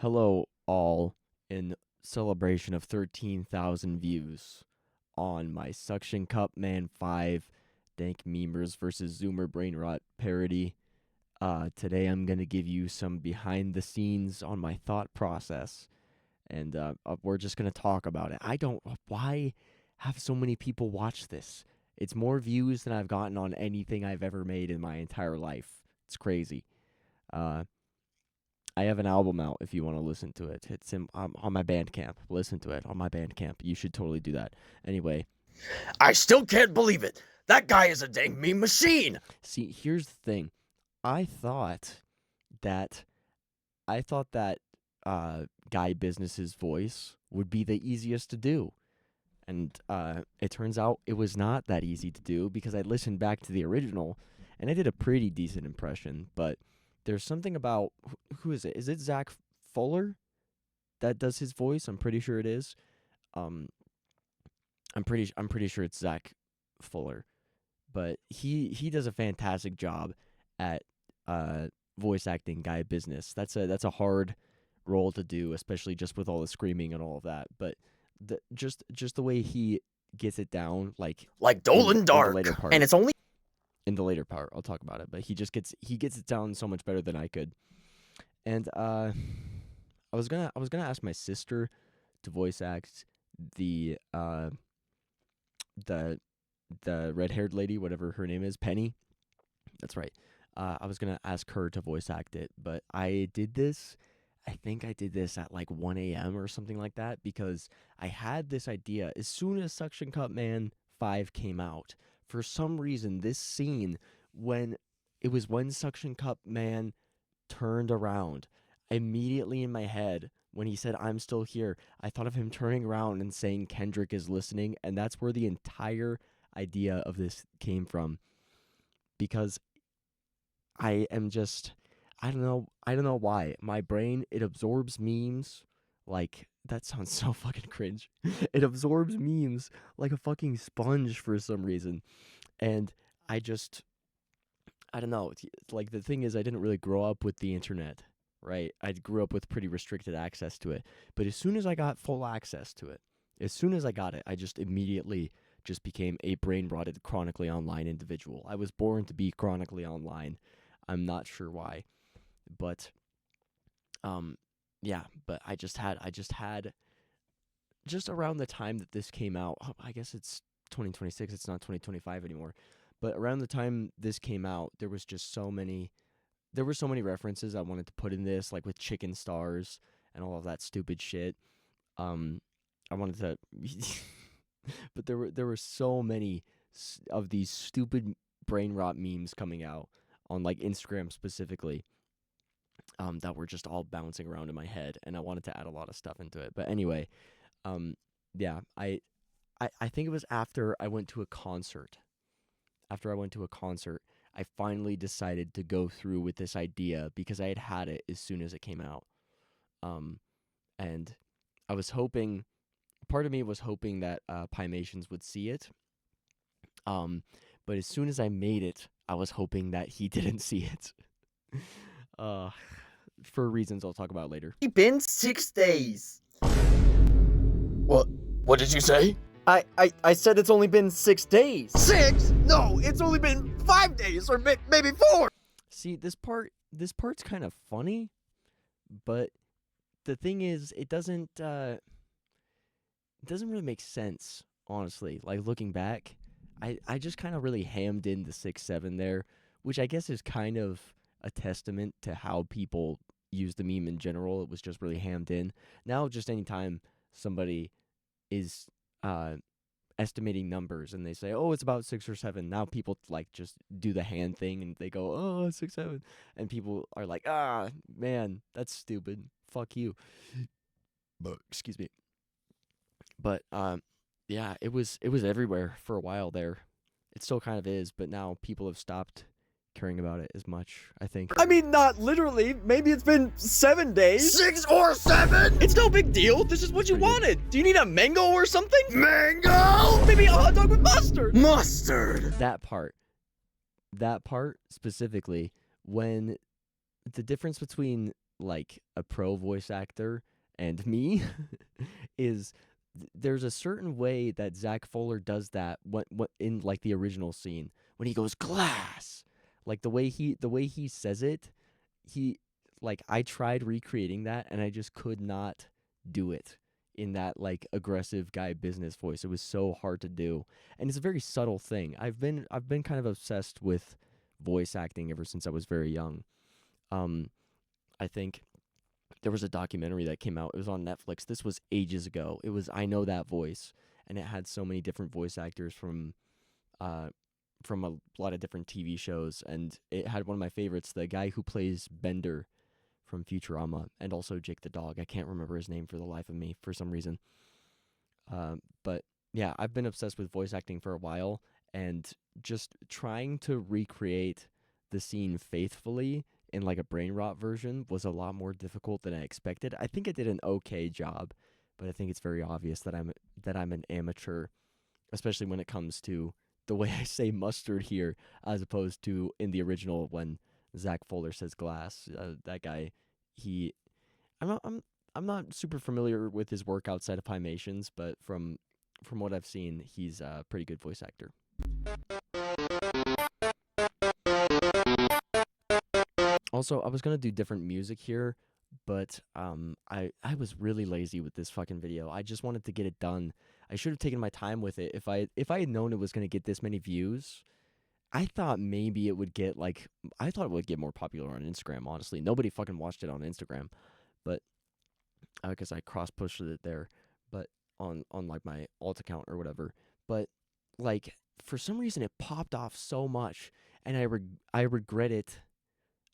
Hello, all, in celebration of 13,000 views on my Suction Cup Man 5 Dank Memers versus Zoomer Brainrot parody. Today I'm going to give you some behind the scenes on my thought process, and we're just going to talk about it. Why have so many people watch this? It's more views than I've gotten on anything I've ever made in my entire life. It's crazy. I have an album out if you want to listen to it. It's on my Bandcamp. Listen to it on my Bandcamp. You should totally do that. Anyway. I still can't believe it. That guy is a dang meme machine. See, here's the thing. I thought that Guy Business's voice would be the easiest to do. And it turns out it was not that easy to do because I listened back to the original and I did a pretty decent impression, but there's something about who is it? Is it Zach Fuller that does his voice? I'm pretty sure it is. I'm pretty sure it's Zach Fuller, but he does a fantastic job at voice acting Guy Business. That's a hard role to do, especially just with all the screaming and all of that. But just the way he gets it down, like Dolan Dark, and it's only in the later part, I'll talk about it, but he gets it down so much better than I could. And I was gonna ask my sister to voice act the red-haired lady, whatever her name is, Penny. That's right. I was gonna ask her to voice act it, but I think I did this at like 1 a.m. or something like that because I had this idea as soon as Suction Cup Man 5 came out. For some reason, this scene, when Suction Cup Man turned around, immediately in my head, when he said, "I'm still here," I thought of him turning around and saying, "Kendrick is listening," and that's where the entire idea of this came from. Because I don't know why. My brain, it absorbs memes like, that sounds so fucking cringe. It absorbs memes like a fucking sponge for some reason. And I don't know. Like, the thing is, I didn't really grow up with the internet, right? I grew up with pretty restricted access to it. But as soon as I got full access to it, as soon as I got it, I just immediately just became a brain-rotted, chronically online individual. I was born to be chronically online. I'm not sure why. But, yeah, but I just had just around the time that this came out, I guess it's 2026, it's not 2025 anymore, but around the time this came out, there were so many references I wanted to put in this, like with chicken stars and all of that stupid shit. I wanted to, but there were so many of these stupid brain rot memes coming out on like Instagram specifically. That were just all bouncing around in my head, and I wanted to add a lot of stuff into it. But anyway, yeah, I think it was after I went to a concert. After I went to a concert, I finally decided to go through with this idea because I had it as soon as it came out. And I was hoping, part of me was hoping that Pymations would see it. But as soon as I made it, I was hoping that he didn't see it. For reasons I'll talk about later. It's been 6 days. What did you say? I said it's only been 6 days. 6? No, it's only been 5 days, or maybe 4. See, this part's kind of funny, but the thing is, it doesn't really make sense, honestly. Like, looking back, I just kind of really hammed in the 6-7 there, which I guess is kind of a testament to how people use the meme in general. It was just really hammed in. Now, just anytime somebody is estimating numbers and they say, "Oh, it's about 6 or 7," now people like just do the hand thing and they go, "Oh, 6, 7," and people are like, "Ah, man, that's stupid. Fuck you." But excuse me. But yeah, it was everywhere for a while there. It still kind of is, but now people have stopped caring about it as much, I think. I mean, not literally. Maybe it's been 7 days. 6 or 7? It's no big deal. This is what you wanted. Do you need a mango or something? Mango? Maybe a hot dog with mustard. Mustard. That part specifically, when the difference between like a pro voice actor and me is there's a certain way that Zach Fuller does that what in like the original scene when he goes glass, like the way he says it, he like I tried recreating that and I just could not do it in that like aggressive guy business voice. It was so hard to do. And it's a very subtle thing. I've been kind of obsessed with voice acting ever since I was very young. Um I think there was a documentary that came out. It was on Netflix. This was ages ago. It was I Know That Voice, and it had so many different voice actors uh from a lot of different TV shows, and it had one of my favorites, the guy who plays Bender from Futurama, and also Jake the dog. I can't remember his name for the life of me for some reason. But yeah, I've been obsessed with voice acting for a while, and just trying to recreate the scene faithfully in like a Brainrot version was a lot more difficult than I expected. I think I did an okay job, but I think it's very obvious that I'm an amateur, especially when it comes to the way I say mustard here, as opposed to in the original when Zach Fuller says glass. That guy, he, I'm not super familiar with his work outside of Pymations, but from what I've seen, he's a pretty good voice actor. Also, I was gonna do different music here, but I was really lazy with this fucking video. I just wanted to get it done. I should have taken my time with it. If I had known it was gonna get this many views, I thought maybe it would get like I thought it would get more popular on Instagram. Honestly, nobody fucking watched it on Instagram, but because I cross pushed it there, but on like my alt account or whatever. But like for some reason it popped off so much, and I regret it.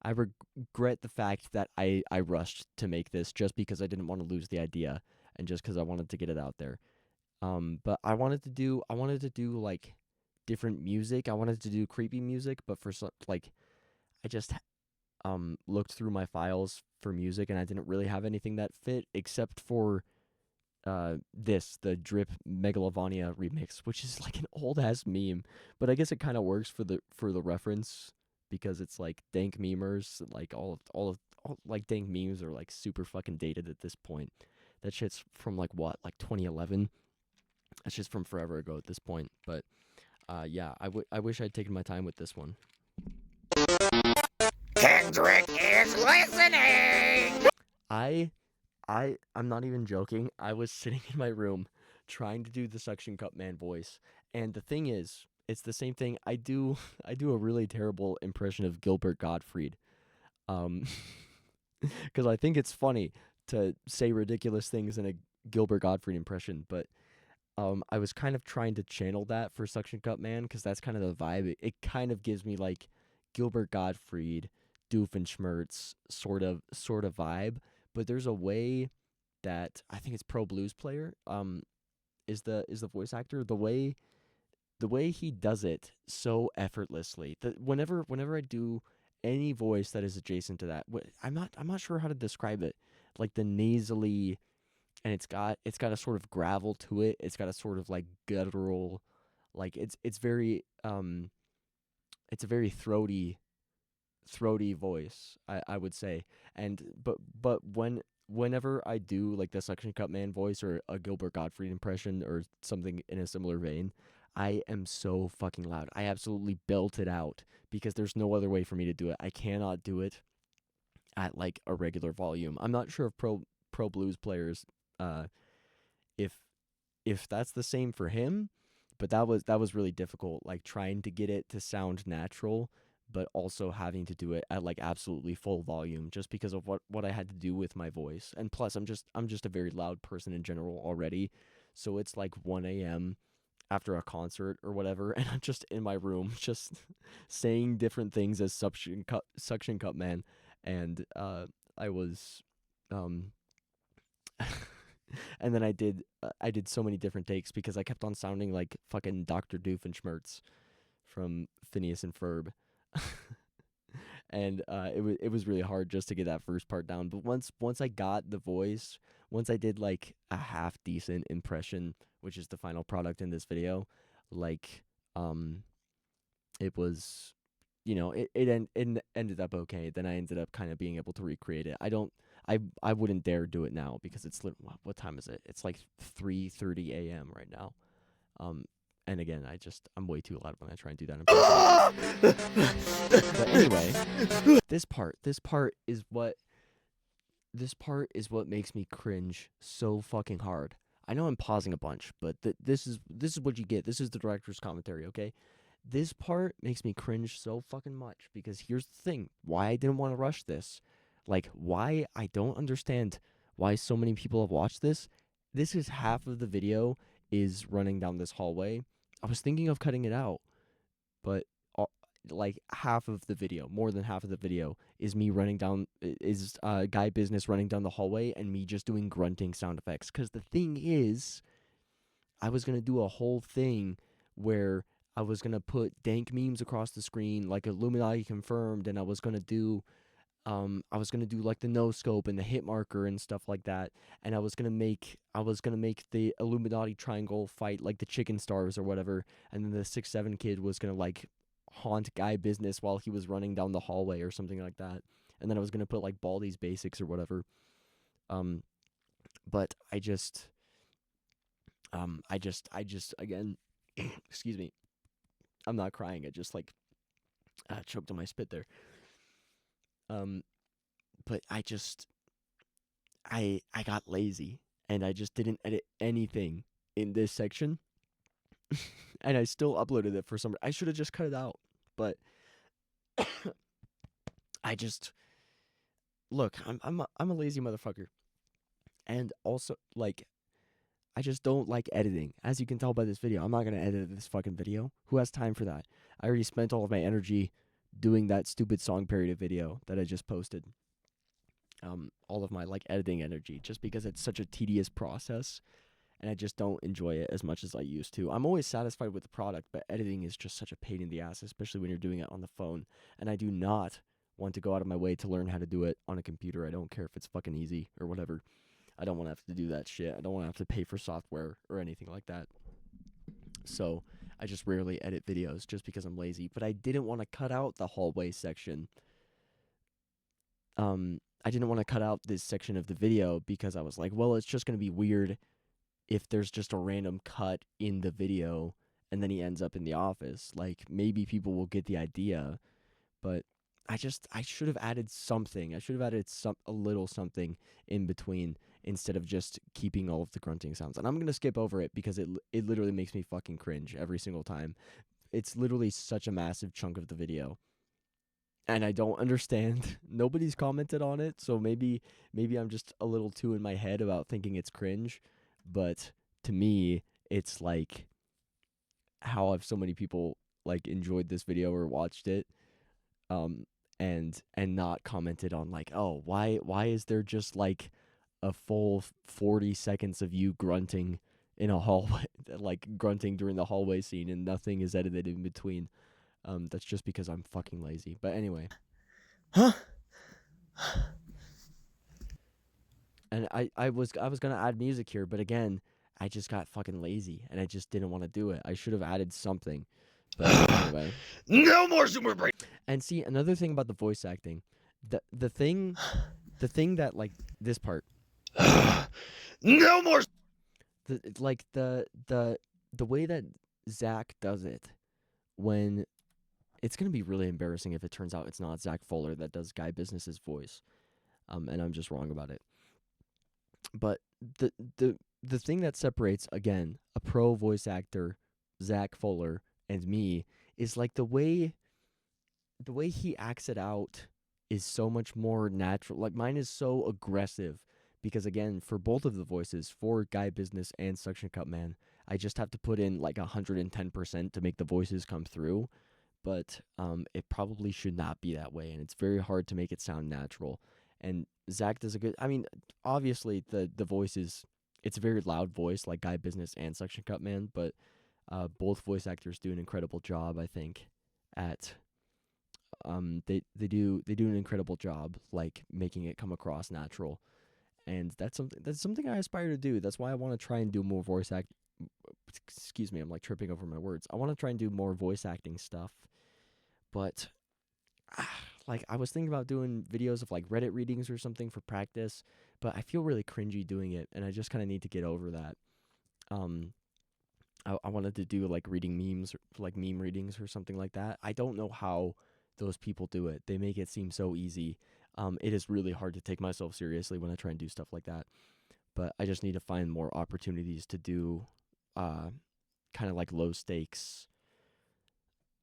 I regret the fact that I rushed to make this just because I didn't want to lose the idea and just because I wanted to get it out there. But I wanted to do like different music. I wanted to do creepy music, but for some like I just looked through my files for music and I didn't really have anything that fit except for the Drip Megalovania remix, which is like an old ass meme, but I guess it kind of works for the reference because it's like dank memers, like all like dank memes are like super fucking dated at this point. That shit's from like what, like 2011. That's just from forever ago at this point. But yeah, I wish I'd taken my time with this one. Kendrick is listening! I'm not even joking. I was sitting in my room trying to do the suction cup man voice, and the thing is, it's the same thing. I do I do a really terrible impression of Gilbert Gottfried. Um, because I think it's funny to say ridiculous things in a Gilbert Gottfried impression, but I was kind of trying to channel that for Suction Cup Man because that's kind of the vibe. It kind of gives me like Gilbert Gottfried, Doofenshmirtz sort of vibe. But there's a way that I think it's Pro Blues Player is the voice actor, the way he does it so effortlessly. That whenever I do any voice that is adjacent to that, I'm not sure how to describe it. Like the nasally, and it's got a sort of gravel to it. It's got a sort of like guttural, like it's a very throaty voice, I would say. And whenever I do like the Suction Cup Man voice or a Gilbert Gottfried impression or something in a similar vein, I am so fucking loud. I absolutely belt it out because there's no other way for me to do it. I cannot do it at like a regular volume. I'm not sure if pro blues players uh if that's the same for him, but that was really difficult, like trying to get it to sound natural but also having to do it at like absolutely full volume just because of what I had to do with my voice. And plus I'm just a very loud person in general already. So it's like 1 a.m. after a concert or whatever, and I'm just in my room just saying different things as suction cup man. And I was um and then I did so many different takes because I kept on sounding like fucking Dr. Doofenshmirtz from Phineas and Ferb. And it was really hard just to get that first part down. But once I got the voice, once I did like a half decent impression, which is the final product in this video, like it was it ended up okay. Then I ended up kind of being able to recreate it. I wouldn't dare do it now because what time is it? It's like 3:30 a.m. right now. Um, and again, I'm way too loud when I try and do that. But anyway, this part is what makes me cringe so fucking hard. I know I'm pausing a bunch, but this is what you get. This is the director's commentary, okay? This part makes me cringe so fucking much because here's the thing: why I didn't want to rush this, like why I don't understand why so many people have watched this. This is half of the video is running down this hallway. I was thinking of cutting it out, but like half of the video, more than half of the video, is me running down is guy business running down the hallway and me just doing grunting sound effects. Because the thing is, I was gonna do a whole thing where I was gonna put dank memes across the screen, like Illuminati confirmed, and I was gonna do like the no scope and the hit marker and stuff like that, and I was gonna make the Illuminati triangle fight like the chicken stars or whatever, and then the 6'7" kid was gonna like haunt guy business while he was running down the hallway or something like that, and then I was gonna put like Baldi's basics or whatever. But I just again, excuse me, I'm not crying. I just like choked on my spit there. But I got lazy and I just didn't edit anything in this section, and I still uploaded it for some. I should have just cut it out, but I just look. I'm a lazy motherfucker, and also like I just don't like editing. As you can tell by this video, I'm not gonna edit this fucking video. Who has time for that? I already spent all of my energy doing that stupid song parody video that I just posted. All of my like editing energy, just because it's such a tedious process, and I just don't enjoy it as much as I used to. I'm always satisfied with the product, but editing is just such a pain in the ass, especially when you're doing it on the phone. And I do not want to go out of my way to learn how to do it on a computer. I don't care if it's fucking easy or whatever. I don't want to have to do that shit. I don't want to have to pay for software or anything like that. So I just rarely edit videos just because I'm lazy. But I didn't want to cut out the hallway section. I didn't want to cut out this section of the video because I was like, well, it's just going to be weird if there's just a random cut in the video and then he ends up in the office. Like, maybe people will get the idea, but I should have added something. I should have added a little something in between instead of just keeping all of the grunting sounds. And I'm going to skip over it because it literally makes me fucking cringe every single time. It's literally such a massive chunk of the video. And I don't understand. Nobody's commented on it, so maybe I'm just a little too in my head about thinking it's cringe. But to me, it's like how have so many people like enjoyed this video or watched it, and not commented on like, oh, why is there just like a full 40 seconds of you grunting in a hallway, like grunting during the hallway scene, and nothing is edited in between. That's just because I'm fucking lazy. But anyway. Huh? And I was gonna add music here, but again, I just got fucking lazy and I just didn't want to do it. I should have added something. But anyway. No more Zoomer Brain. And see, another thing about the voice acting, the thing that like this part. No more. The way that Zach does it when. It's going to be really embarrassing if it turns out it's not Zach Fuller that does Guy Business's voice, and I'm just wrong about it. But the thing that separates, again, a pro voice actor, Zach Fuller, and me is like the way he acts it out is so much more natural. Like mine is so aggressive because, again, for both of the voices, for Guy Business and Suction Cup Man, I just have to put in like 110% to make the voices come through. But it probably should not be that way, and it's very hard to make it sound natural. And Zach does a good. I mean, obviously the voice it's a very loud voice, like Guy Business and Suction Cup Man, but both voice actors do an incredible job, I think, at they do an incredible job like making it come across natural, and that's something I aspire to do. That's why I want to try and do more voice act. Excuse me, I'm like tripping over my words. I want to try and do more voice acting stuff. But like I was thinking about doing videos of like Reddit readings or something for practice, but I feel really cringy doing it, and I just kind of need to get over that. Um, I wanted to do like reading memes, or, like meme readings or something like that. I don't know how those people do it. They make it seem so easy. It is really hard to take myself seriously when I try and do stuff like that. But I just need to find more opportunities to do, kind of like low stakes,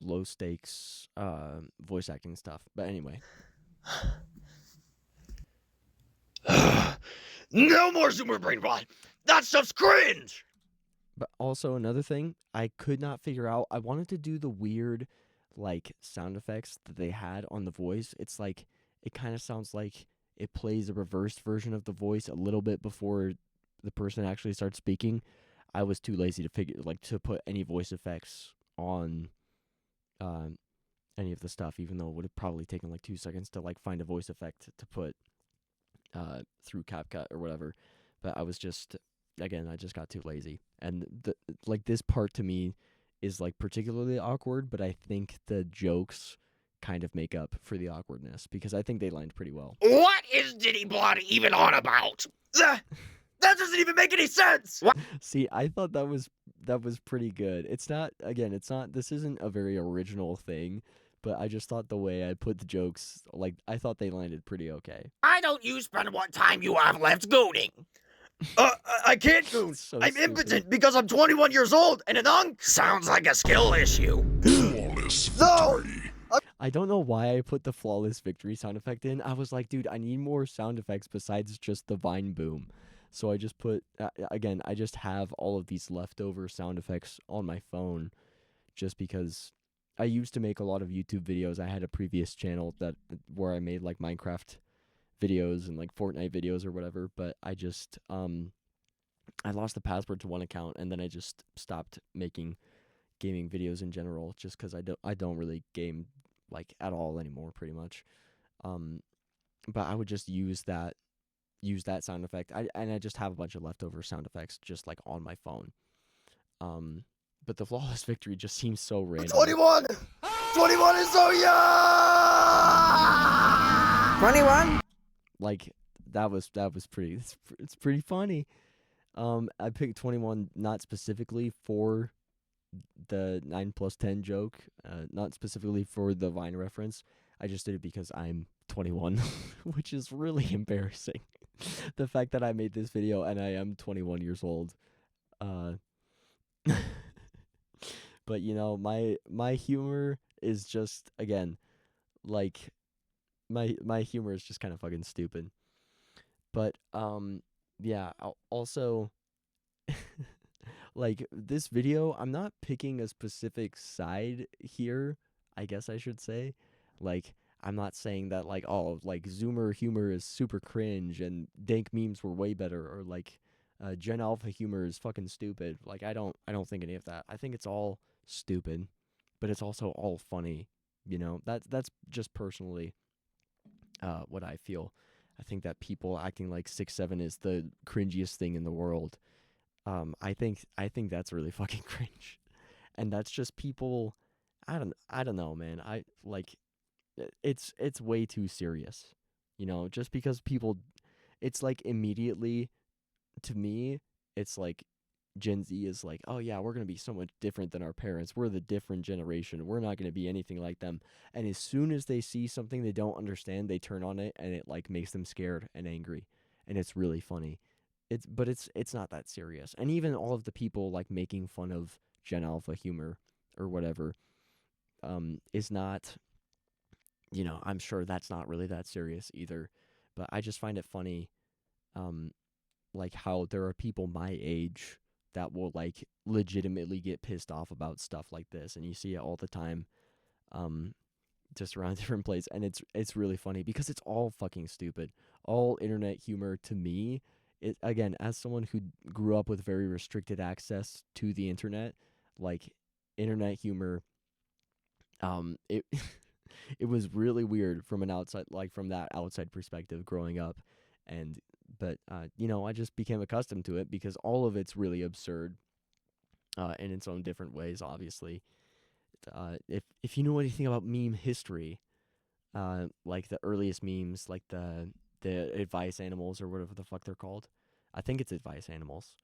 voice acting stuff. But anyway, No more Zoomer Brainrot. That stuff's cringe. but also another thing I could not figure out. I wanted to do the weird, like sound effects that they had on the voice. It's like it kind of sounds like it plays a reversed version of the voice a little bit before the person actually starts speaking. I was too lazy to put any voice effects on um, any of the stuff, even though it would have probably taken like 2 seconds to like find a voice effect to put through CapCut or whatever. But I was just, again, I just got too lazy. And this part to me is like particularly awkward, but I think the jokes kind of make up for the awkwardness because I think they lined pretty well. What is Diddy Blot even on about? That doesn't even make any sense. What? See, I thought that was pretty good. It's not, again, it's not, this isn't a very original thing, but I just thought the way I put the jokes, like I thought they landed pretty okay. I don't you spend what time you have left gooning. I can't goon. So I'm stupid. impotent because I'm 21 years old and an unk sounds like a skill issue. Flawless No. victory. I don't know why I put the flawless victory sound effect in. I was like, dude, I need more sound effects besides just the vine boom. So I just put, again, I just have all of these leftover sound effects on my phone just because I used to make a lot of YouTube videos. I had a previous channel where I made like Minecraft videos and like Fortnite videos or whatever, but I just, I lost the password to one account and then I just stopped making gaming videos in general just because I don't really game like at all anymore pretty much. But I would just use that sound effect. I just have a bunch of leftover sound effects just like on my phone. But the flawless victory just seems so random. 21. 21 is so young. 21. Like that was pretty. It's pretty funny. I picked 21 not specifically for the 9+10 joke, not specifically for the Vine reference. I just did it because I'm 21, which is really embarrassing. The fact that I made this video and I am 21 years old. But you know, my humor is just, again, like my humor is just kind of fucking stupid. But yeah, also like this video, I'm not picking a specific side here, I guess I should say. Like I'm not saying that like, oh, like Zoomer humor is super cringe and Dank memes were way better, or like Gen Alpha humor is fucking stupid. Like I don't think any of that. I think it's all stupid, but it's also all funny. You know, that's just personally what I feel. I think that people acting like 6'7" is the cringiest thing in the world. I think that's really fucking cringe, and that's just people. I don't know, man. I like it's way too serious, you know. Just because people, it's like immediately to me, it's like Gen Z is like, oh yeah, we're gonna be so much different than our parents. We're the different generation. We're not gonna be anything like them. And as soon as they see something they don't understand, they turn on it, and it like makes them scared and angry, and it's really funny. But it's not that serious. And even all of the people like making fun of Gen Alpha humor or whatever, is not, you know, I'm sure that's not really that serious either. But I just find it funny, like how there are people my age that will like legitimately get pissed off about stuff like this, and you see it all the time, just around different places, and it's really funny because it's all fucking stupid. All internet humor to me, it, again, as someone who grew up with very restricted access to the internet, like internet humor, it it was really weird from an outside, like from that outside perspective growing up, but you know, I just became accustomed to it because all of it's really absurd, in its own different ways. Obviously, if you know anything about meme history, like the earliest memes, like the advice animals or whatever the fuck they're called. I think it's advice animals.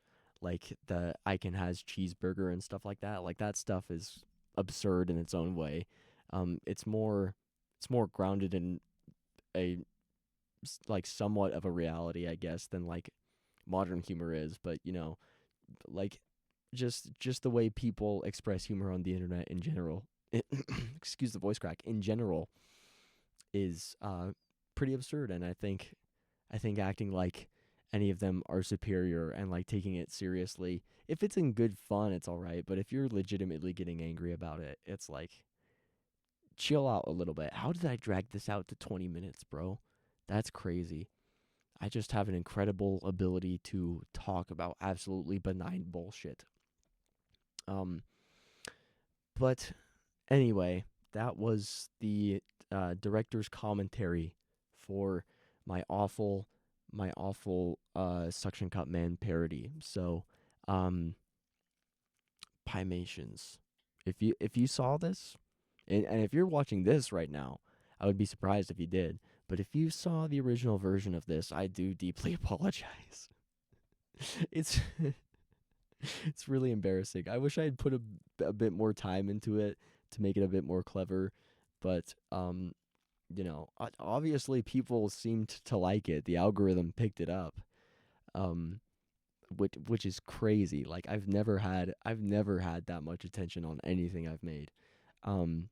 Like the Icon has cheeseburger and stuff like that. Like that stuff is absurd in its own way. It's more grounded in a like somewhat of a reality, I guess, than like modern humor is. But like just the way people express humor on the internet in general. Excuse the voice crack. In general, is pretty absurd, and I think acting like any of them are superior and like taking it seriously, if it's in good fun, it's all right. But if you're legitimately getting angry about it, it's like chill out a little bit. How did I drag this out to 20 minutes, bro? That's crazy. I just have an incredible ability to talk about absolutely benign bullshit. Um, but anyway, that was the director's commentary for my awful, suction cup man parody. So, um, Pymations, if you saw this, and if you're watching this right now, I would be surprised if you did. But if you saw the original version of this, I do deeply apologize. It's it's really embarrassing. I wish I had put a bit more time into it to make it a bit more clever, but obviously people seemed to like it. The algorithm picked it up, um, which is crazy. Like I've never had that much attention on anything I've made, um,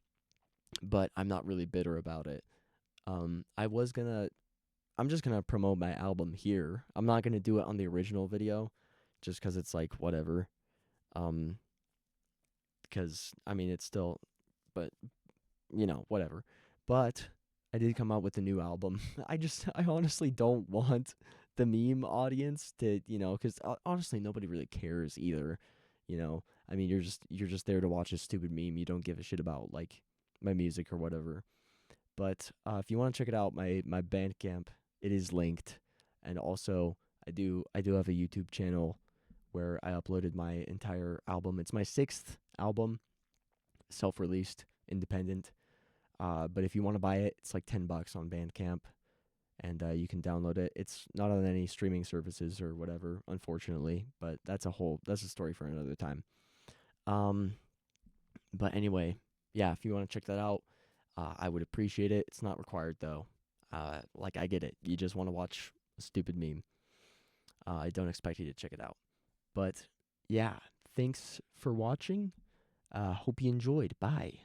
but I'm not really bitter about it. I was gonna I'm just gonna promote my album here. I'm not gonna do it on the original video, just because it's like whatever. Um, because I mean it's still, but whatever. But I did come out with a new album. I honestly don't want the meme audience to, because honestly nobody really cares either. I mean you're just there to watch a stupid meme. You don't give a shit about like my music or whatever. But if you want to check it out, my Bandcamp, it is linked, and also I do have a YouTube channel where I uploaded my entire album. It's my 6th album, self-released, independent. But if you want to buy it, it's like $10 on Bandcamp, and you can download it. It's not on any streaming services or whatever, unfortunately. But that's a story for another time. Um, but anyway, yeah, if you want to check that out, I would appreciate it. It's not required though. Like I get it. You just want to watch a stupid meme. I don't expect you to check it out. But yeah, thanks for watching. Hope you enjoyed. Bye.